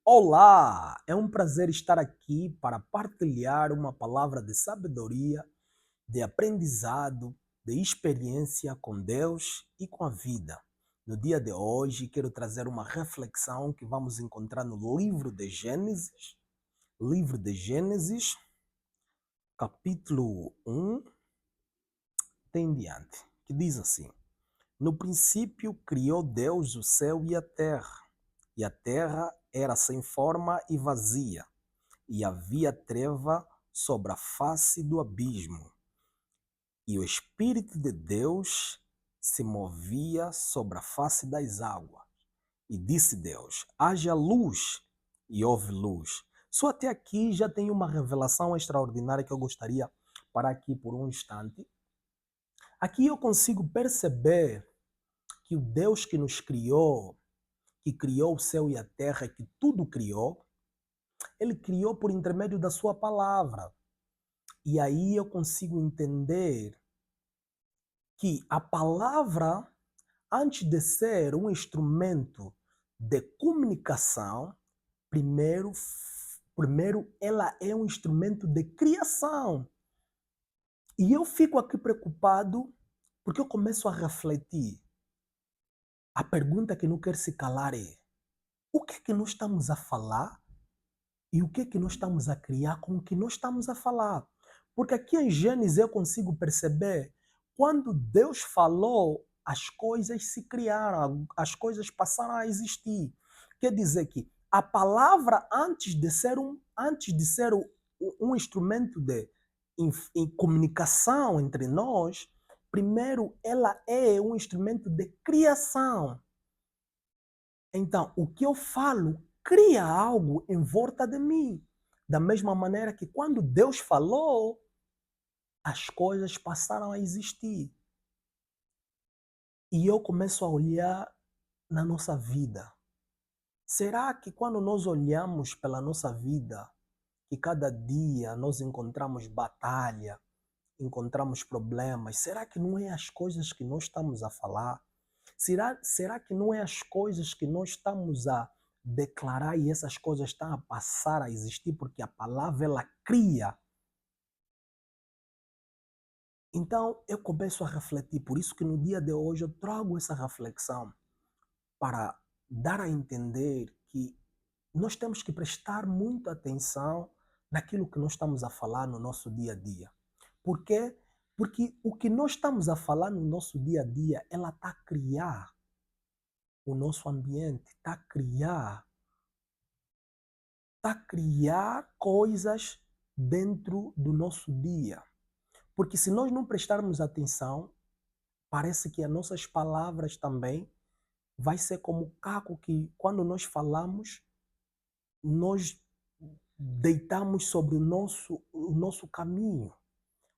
Olá! É um prazer estar aqui para partilhar uma palavra de sabedoria, de aprendizado, de experiência com Deus e com a vida. No dia de hoje, quero trazer uma reflexão que vamos encontrar no livro de Gênesis, capítulo 1, tem diante, que diz assim: No princípio criou Deus o céu e a terra era sem forma e vazia e havia treva sobre a face do abismo, e o Espírito de Deus se movia sobre a face das águas. E disse Deus: haja luz, e houve luz. Só até aqui já tem uma revelação extraordinária que eu gostaria de parar aqui por um instante. Aqui eu consigo perceber que o Deus que nos criou, que criou o céu e a terra, que tudo criou, ele criou por intermédio da sua palavra. E aí eu consigo entender que a palavra, antes de ser um instrumento de comunicação, primeiro ela é um instrumento de criação. E eu fico aqui preocupado porque eu começo a refletir. A pergunta que não quer se calar é: o que é que nós estamos a falar e o que é que nós estamos a criar com o que nós estamos a falar? Porque aqui em Gênesis eu consigo perceber, quando Deus falou, as coisas se criaram, as coisas passaram a existir. Quer dizer que a palavra, antes de ser um instrumento de em comunicação entre nós, primeiro ela é um instrumento de criação. Então, o que eu falo cria algo em volta de mim. Da mesma maneira que quando Deus falou, as coisas passaram a existir. E eu começo a olhar na nossa vida. Será que quando nós olhamos pela nossa vida, que cada dia nós encontramos batalha, encontramos problemas, será que não é as coisas que nós estamos a falar? Será que não é as coisas que nós estamos a declarar e essas coisas estão a passar a existir porque a palavra ela cria? Então eu começo a refletir, por isso que no dia de hoje eu trago essa reflexão para dar a entender que nós temos que prestar muita atenção naquilo que nós estamos a falar no nosso dia a dia. Por quê? Porque o que nós estamos a falar no nosso dia a dia, ela está a criar o nosso ambiente, está a criar coisas dentro do nosso dia. Porque se nós não prestarmos atenção, parece que as nossas palavras também vai ser como caco que quando nós falamos, nós deitamos sobre o nosso caminho.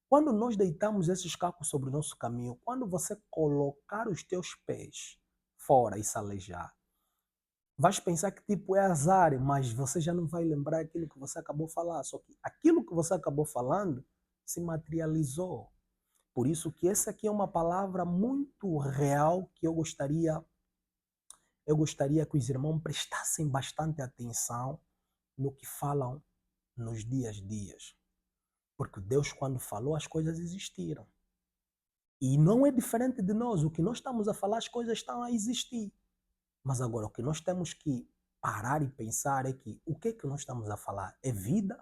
Quando nós deitamos esses cacos sobre o nosso caminho, quando você colocar os teus pés fora e se alejar, vais pensar que tipo é azar, mas você já não vai lembrar aquilo que você acabou de falar. Só que aquilo que você acabou falando se materializou. Por isso que essa aqui é uma palavra muito real que eu gostaria que os irmãos prestassem bastante atenção no que falam nos dias a dias. Porque Deus, quando falou, as coisas existiram. E não é diferente de nós. O que nós estamos a falar, as coisas estão a existir. Mas agora, o que nós temos que parar e pensar é que o que é que nós estamos a falar? É vida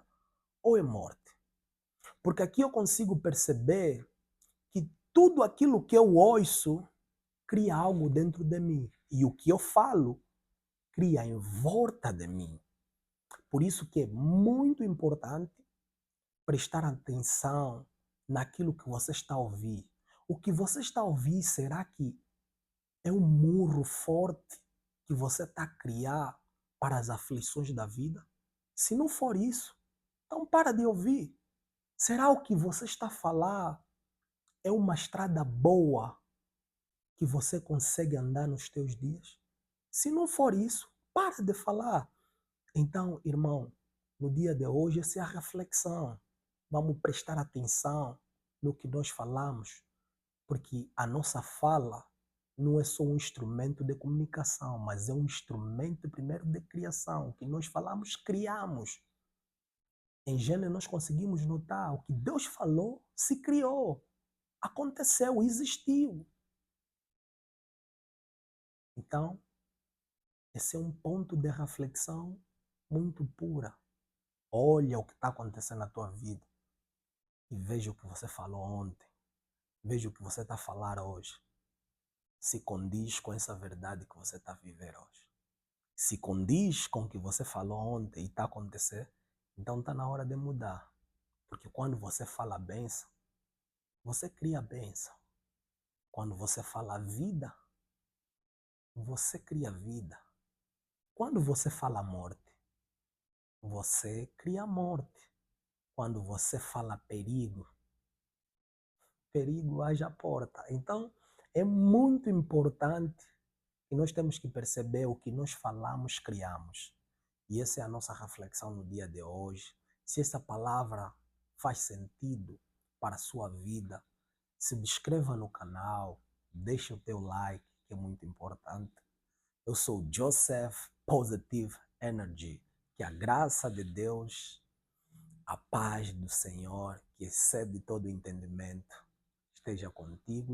ou é morte? Porque aqui eu consigo perceber que tudo aquilo que eu ouço cria algo dentro de mim. E o que eu falo cria em volta de mim. Por isso que é muito importante prestar atenção naquilo que você está a ouvir. O que você está a ouvir, será que é um murro forte que você está a criar para as aflições da vida? Se não for isso, então para de ouvir. Será o que você está a falar é uma estrada boa que você consegue andar nos teus dias? Se não for isso, para de falar. Então, irmão, no dia de hoje, essa é a reflexão. Vamos prestar atenção no que nós falamos, porque a nossa fala não é só um instrumento de comunicação, mas é um instrumento primeiro de criação. O que nós falamos, criamos. Em Gênesis nós conseguimos notar o que Deus falou, se criou, aconteceu, existiu. Então, esse é um ponto de reflexão muito pura. Olha o que está acontecendo na tua vida e veja o que você falou ontem. Veja o que você está a falar hoje. Se condiz com essa verdade que você está a viver hoje. Se condiz com o que você falou ontem e está a acontecer, então está na hora de mudar. Porque quando você fala bênção, você cria bênção. Quando você fala vida, você cria vida. Quando você fala morte, você cria morte. Quando você fala perigo, perigo haja porta. Então, é muito importante que nós temos que perceber o que nós falamos, criamos. E essa é a nossa reflexão no dia de hoje. Se essa palavra faz sentido para a sua vida, se inscreva no canal, deixe o teu like, que é muito importante. Eu sou Joseph Positive Energy. Que a graça de Deus, a paz do Senhor, que excede todo entendimento, esteja contigo.